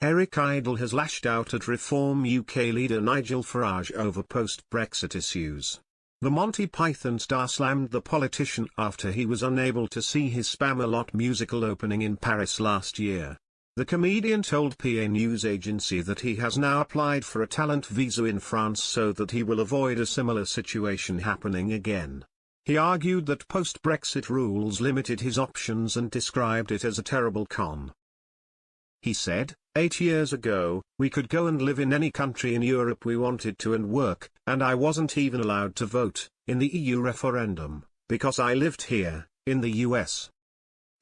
Eric Idle has lashed out at Reform UK leader Nigel Farage over post-Brexit issues. The Monty Python star slammed the politician after he was unable to see his Spamalot musical opening in Paris last year. The comedian told PA news agency that he has now applied for a talent visa in France so that he will avoid a similar situation happening again. He argued that post-Brexit rules limited his options and described it as a terrible con. He said, 8 years ago, we could go and live in any country in Europe we wanted to and work, and I wasn't even allowed to vote, in the EU referendum, because I lived here, in the US.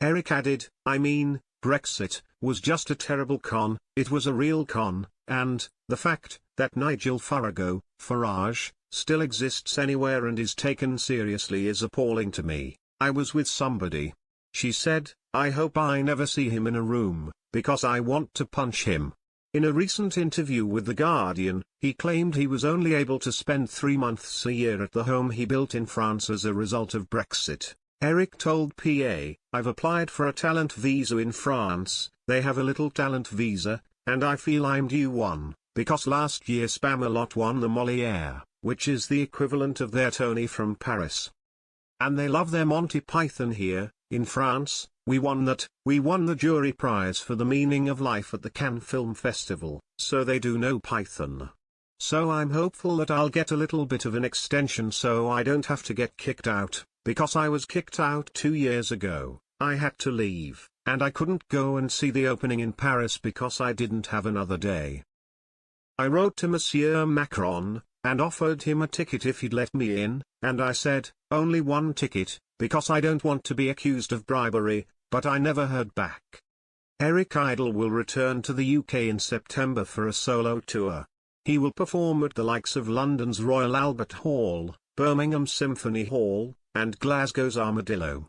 Eric added, I mean, Brexit was just a terrible con, it was a real con, and the fact that Nigel Farage still exists anywhere and is taken seriously is appalling to me. I was with somebody. She said, I hope I never see him in a room, because I want to punch him. In a recent interview with The Guardian, he claimed he was only able to spend 3 months a year at the home he built in France as a result of Brexit. Eric told PA, I've applied for a talent visa in France, they have a little talent visa, and I feel I'm due one, because last year Spamalot won the Molière, which is the equivalent of their Tony from Paris. And they love their Monty Python here. In France, we won the jury prize for the meaning of life at the Cannes Film Festival, so they do know Python. So I'm hopeful that I'll get a little bit of an extension so I don't have to get kicked out, because I was kicked out 2 years ago. I had to leave, and I couldn't go and see the opening in Paris because I didn't have another day. I wrote to Monsieur Macron, and offered him a ticket if he'd let me in, and I said, only one ticket, because I don't want to be accused of bribery, but I never heard back. Eric Idle will return to the UK in September for a solo tour. He will perform at the likes of London's Royal Albert Hall, Birmingham's Symphony Hall, and Glasgow's Armadillo.